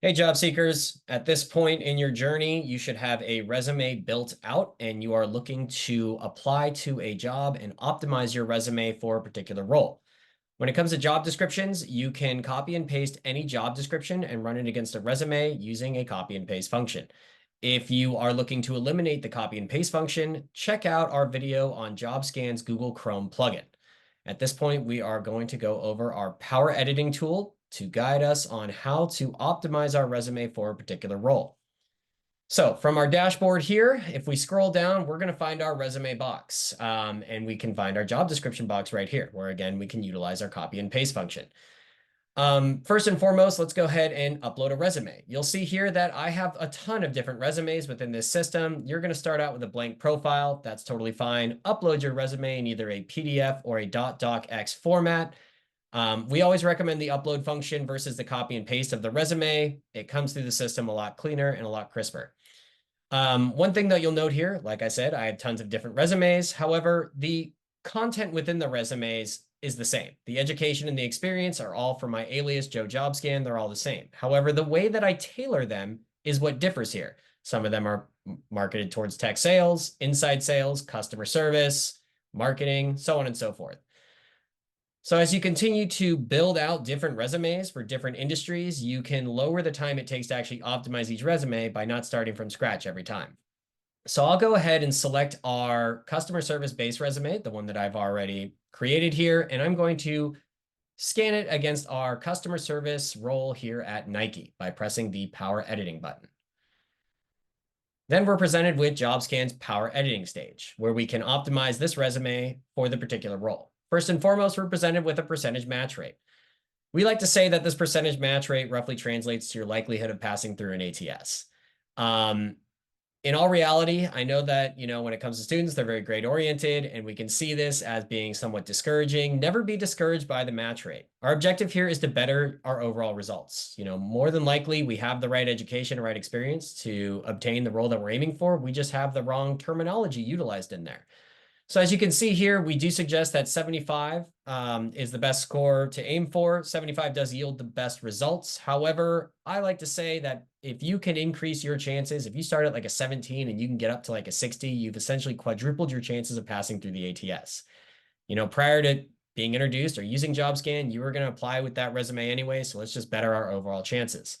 Hey, job seekers. At this point in your journey, you should have a resume built out and you are looking to apply to a job and optimize your resume for a particular role. When it comes to job descriptions, you can copy and paste any job description and run it against a resume using a copy and paste function. If you are looking to eliminate the copy and paste function, check out our video on Jobscan's Google Chrome plugin. At this point, we are going to go over our power editing tool to guide us on how to optimize our resume for a particular role. So from our dashboard here, if we scroll down, we're going to find our resume box, and we can find our job description box right here, where again, we can utilize our copy and paste function. First and foremost, let's go ahead and upload a resume. You'll see here that I have a ton of different resumes within this system. You're going to start out with a blank profile. That's totally fine. Upload your resume in either a PDF or a .docx format. We always recommend the upload function versus the copy and paste of the resume. It comes through the system a lot cleaner and a lot crisper. One thing that you'll note here, like I said, I have tons of different resumes. However, the content within the resumes is the same. The education and the experience are all for my alias, Joe Jobscan. They're all the same. However, the way that I tailor them is what differs here. Some of them are marketed towards tech sales, inside sales, customer service, marketing, so on and so forth. So as you continue to build out different resumes for different industries, you can lower the time it takes to actually optimize each resume by not starting from scratch every time. So I'll go ahead and select our customer service base resume, the one that I've already created here, and I'm going to scan it against our customer service role here at Nike by pressing the power editing button. Then we're presented with Jobscan's power editing stage, where we can optimize this resume for the particular role. First and foremost, we're presented with a percentage match rate. We like to say that this percentage match rate roughly translates to your likelihood of passing through an ATS. In all reality, I know that, when it comes to students, they're very grade oriented, and we can see this as being somewhat discouraging. Never be discouraged by the match rate. Our objective here is to better our overall results. More than likely, we have the right education and right experience to obtain the role that we're aiming for. We just have the wrong terminology utilized in there. So as you can see here, we do suggest that 75 is the best score to aim for. 75 does yield the best results. However, I like to say that if you can increase your chances, if you start at like a 17 and you can get up to like a 60, you've essentially quadrupled your chances of passing through the ATS. Prior to being introduced or using JobScan, you were going to apply with that resume anyway, so let's just better our overall chances.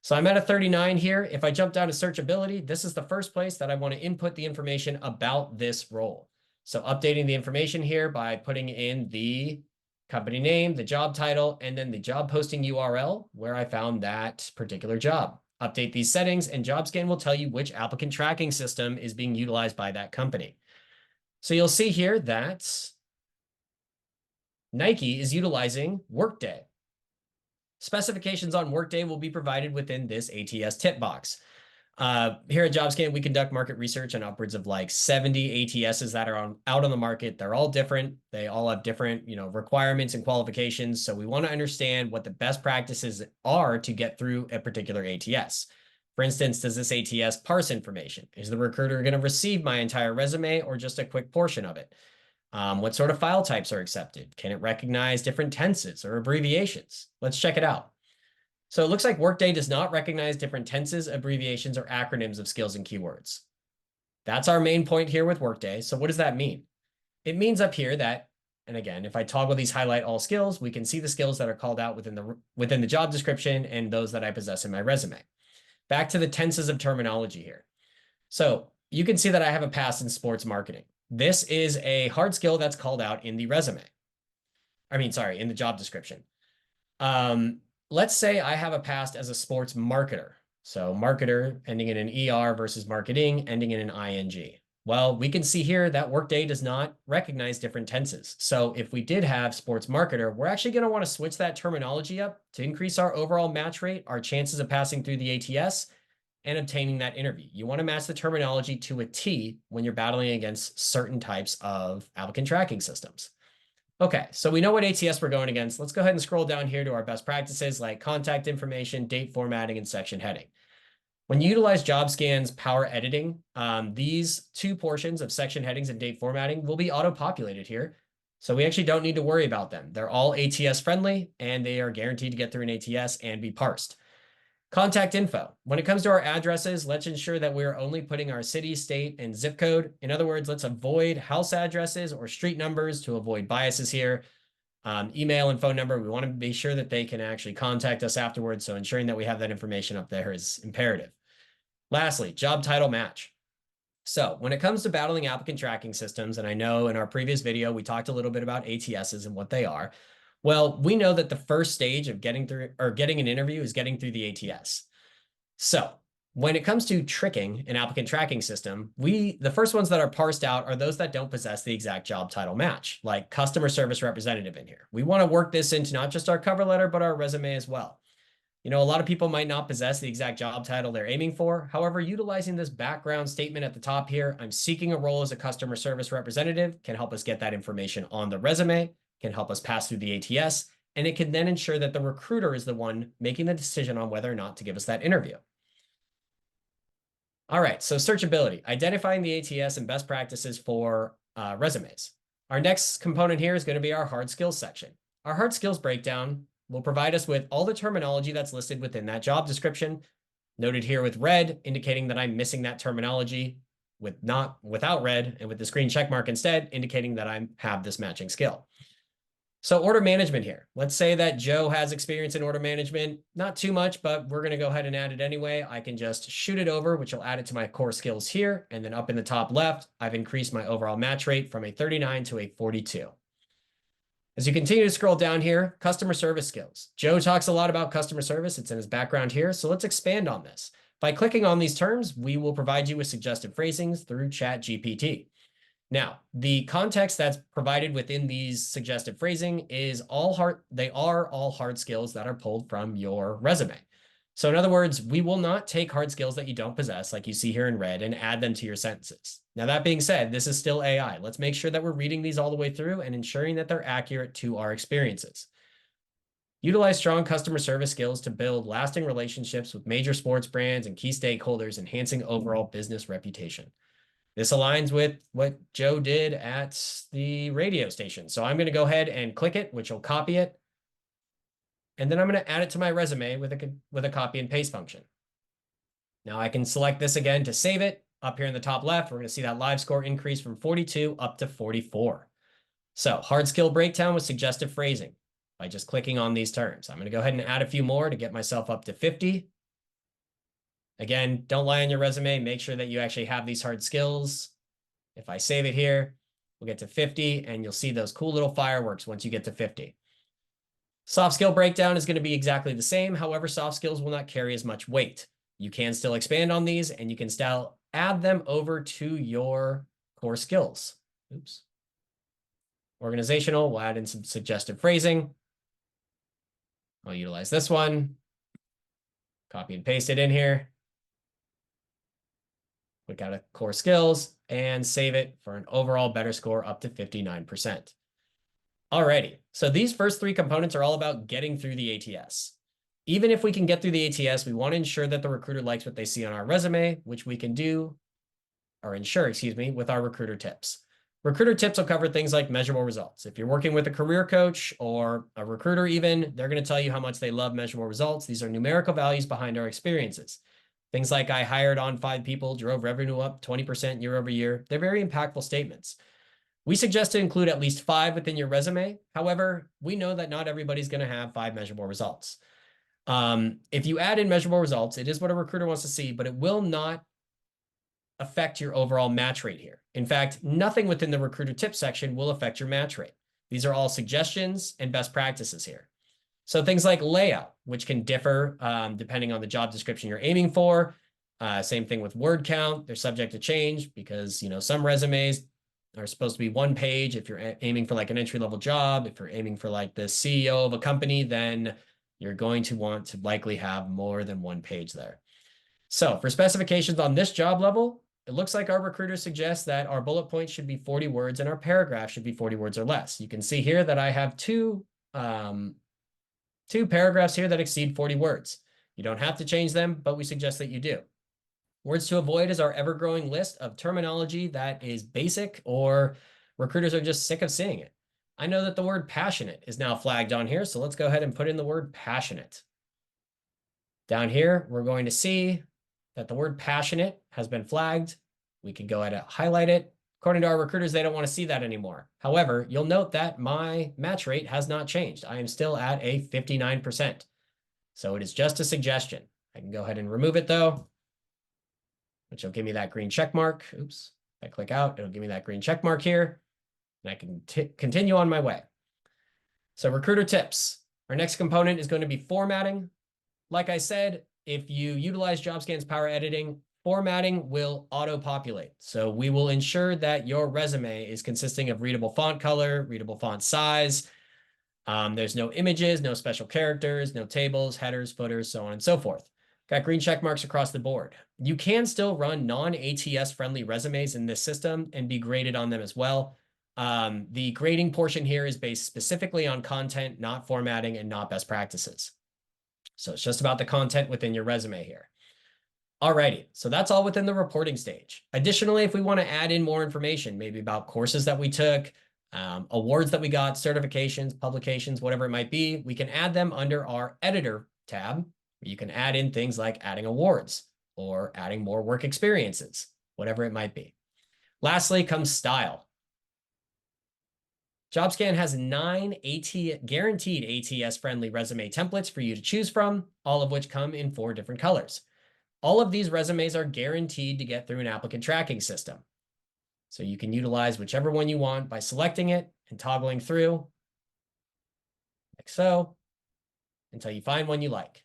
So I'm at a 39 here. If I jump down to searchability, this is the first place that I want to input the information about this role. So updating the information here by putting in the company name, the job title, and then the job posting URL where I found that particular job. Update these settings, and JobScan will tell you which applicant tracking system is being utilized by that company. So you'll see here that Nike is utilizing Workday. Specifications on Workday will be provided within this ATS tip box. Here at JobScan, we conduct market research on upwards of like 70 ATSs that are out on the market. They're all different. They all have different, requirements and qualifications. So we want to understand what the best practices are to get through a particular ATS. For instance, does this ATS parse information? Is the recruiter going to receive my entire resume or just a quick portion of it? What sort of file types are accepted? Can it recognize different tenses or abbreviations? Let's check it out. So it looks like Workday does not recognize different tenses, abbreviations, or acronyms of skills and keywords. That's our main point here with Workday. So what does that mean? It means up here that, and again, if I toggle these highlight all skills, we can see the skills that are called out within the job description and those that I possess in my resume. Back to the tenses of terminology here. So you can see that I have a pass in sports marketing. This is a hard skill that's called out in the resume. In the job description. Let's say I have a past as a sports marketer. So marketer ending in an ER versus marketing ending in an ING. Well, we can see here that Workday does not recognize different tenses. So if we did have sports marketer, we're actually going to want to switch that terminology up to increase our overall match rate, our chances of passing through the ATS, and obtaining that interview. You want to match the terminology to a T when you're battling against certain types of applicant tracking systems. Okay, so we know what ATS we're going against. Let's go ahead and scroll down here to our best practices like contact information, date formatting, and section heading. When you utilize JobScan's power editing, these two portions of section headings and date formatting will be auto-populated here. So we actually don't need to worry about them. They're all ATS friendly, and they are guaranteed to get through an ATS and be parsed. Contact info. When it comes to our addresses, let's ensure that we're only putting our city, state, and zip code. In other words, let's avoid house addresses or street numbers to avoid biases here. Email and phone number, we want to be sure that they can actually contact us afterwards. So ensuring that we have that information up there is imperative. Lastly, job title match. So when it comes to battling applicant tracking systems, and I know in our previous video, we talked a little bit about ATSs and what they are. Well, we know that the first stage of getting an interview is getting through the ATS. So when it comes to tricking an applicant tracking system, the first ones that are parsed out are those that don't possess the exact job title match, like customer service representative in here. We want to work this into not just our cover letter, but our resume as well. A lot of people might not possess the exact job title they're aiming for. However, utilizing this background statement at the top here, I'm seeking a role as a customer service representative, can help us get that information on the resume, can help us pass through the ATS, and it can then ensure that the recruiter is the one making the decision on whether or not to give us that interview. All right, so searchability, identifying the ATS and best practices for resumes. Our next component here is going to be our hard skills section. Our hard skills breakdown will provide us with all the terminology that's listed within that job description, noted here with red, indicating that I'm missing that terminology, without red, and with the screen check mark instead, indicating that I have this matching skill. So order management here. Let's say that Joe has experience in order management, not too much, but we're going to go ahead and add it anyway. I can just shoot it over, which will add it to my core skills here. And then up in the top left, I've increased my overall match rate from a 39 to a 42. As you continue to scroll down here, customer service skills. Joe talks a lot about customer service. It's in his background here. So let's expand on this. By clicking on these terms, we will provide you with suggested phrasings through ChatGPT. Now, the context that's provided within these suggested phrasing is they are all hard skills that are pulled from your resume. So in other words, we will not take hard skills that you don't possess, like you see here in red, and add them to your sentences. Now, that being said, this is still AI. Let's make sure that we're reading these all the way through and ensuring that they're accurate to our experiences. Utilize strong customer service skills to build lasting relationships with major sports brands and key stakeholders, enhancing overall business reputation. This aligns with what Joe did at the radio station. So I'm going to go ahead and click it, which will copy it. And then I'm going to add it to my resume with a copy and paste function. Now I can select this again to save it. Up here in the top left, we're going to see that live score increase from 42 up to 44. So hard skill breakdown with suggestive phrasing by just clicking on these terms. I'm going to go ahead and add a few more to get myself up to 50. Again, don't lie on your resume. Make sure that you actually have these hard skills. If I save it here, we'll get to 50, and you'll see those cool little fireworks once you get to 50. Soft skill breakdown is going to be exactly the same. However, soft skills will not carry as much weight. You can still expand on these, and you can still add them over to your core skills. Oops. Organizational, we'll add in some suggestive phrasing. I'll utilize this one. Copy and paste it in here. Click out of core skills and save it for an overall better score up to 59%. Alrighty, so these first three components are all about getting through the ATS. Even if we can get through the ATS, we want to ensure that the recruiter likes what they see on our resume, which we can do, or ensure, with our recruiter tips. Recruiter tips will cover things like measurable results. If you're working with a career coach or a recruiter even, they're going to tell you how much they love measurable results. These are numerical values behind our experiences. Things like I hired on 5 people, drove revenue up 20% year over year. They're very impactful statements. We suggest to include at least 5 within your resume. However, we know that not everybody's going to have 5 measurable results. If you add in measurable results, it is what a recruiter wants to see, but it will not affect your overall match rate here. In fact, nothing within the recruiter tips section will affect your match rate. These are all suggestions and best practices here. So things like layout, which can differ depending on the job description you're aiming for. Same thing with word count. They're subject to change because, some resumes are supposed to be 1 page. If you're aiming for like an entry-level job, if you're aiming for like the CEO of a company, then you're going to want to likely have more than 1 page there. So for specifications on this job level, it looks like our recruiter suggests that our bullet points should be 40 words and our paragraph should be 40 words or less. You can see here that I have two paragraphs here that exceed 40 words. You don't have to change them, but we suggest that you do. Words to avoid is our ever-growing list of terminology that is basic or recruiters are just sick of seeing it. I know that the word passionate is now flagged on here, so let's go ahead and put in the word passionate. Down here, we're going to see that the word passionate has been flagged. We can go ahead and highlight it. According to our recruiters, they don't want to see that anymore. However, you'll note that my match rate has not changed. I am still at a 59%. So it is just a suggestion. I can go ahead and remove it though, which will give me that green check mark. Oops, if I click out, it'll give me that green check mark here, and I can continue on my way. So recruiter tips. Our next component is going to be formatting. Like I said, if you utilize Jobscan's Power Editing, formatting will auto-populate. So we will ensure that your resume is consisting of readable font color, readable font size. There's no images, no special characters, no tables, headers, footers, so on and so forth. Got green check marks across the board. You can still run non-ATS friendly resumes in this system and be graded on them as well. The grading portion here is based specifically on content, not formatting, and not best practices. So it's just about the content within your resume here. Alrighty, so that's all within the reporting stage. Additionally, if we want to add in more information, maybe about courses that we took, awards that we got, certifications, publications, whatever it might be, we can add them under our editor tab. You can add in things like adding awards or adding more work experiences, whatever it might be. Lastly comes style. Jobscan has 9 guaranteed ATS-friendly resume templates for you to choose from, all of which come in 4 different colors. All of these resumes are guaranteed to get through an applicant tracking system. So you can utilize whichever one you want by selecting it and toggling through, like so, until you find one you like.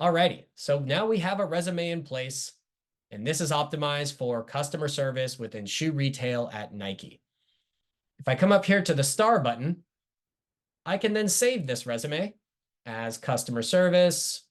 Alrighty, so now we have a resume in place, and this is optimized for customer service within shoe retail at Nike. If I come up here to the star button, I can then save this resume as customer service,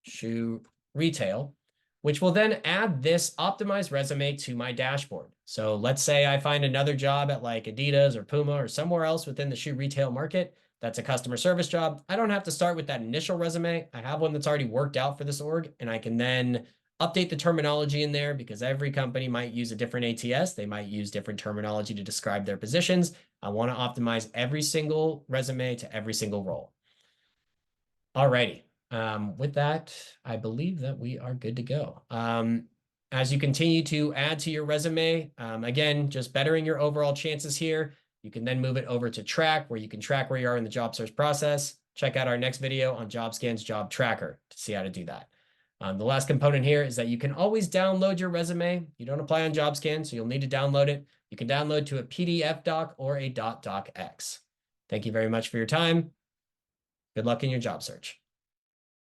shoe retail, which will then add this optimized resume to my dashboard. So let's say I find another job at like Adidas or Puma or somewhere else within the shoe retail market. That's a customer service job. I don't have to start with that initial resume. I have one that's already worked out for this org, and I can then update the terminology in there because every company might use a different ATS. They might use different terminology to describe their positions. I want to optimize every single resume to every single role. Alrighty. With that, I believe that we are good to go. As you continue to add to your resume, again, just bettering your overall chances here. You can then move it over to track, where you can track where you are in the job search process. Check out our next video on Jobscan's Job Tracker to see how to do that. The last component here is that you can always download your resume. You don't apply on Jobscan, so you'll need to download it. You can download to a PDF doc or a .docx. Thank you very much for your time. Good luck in your job search.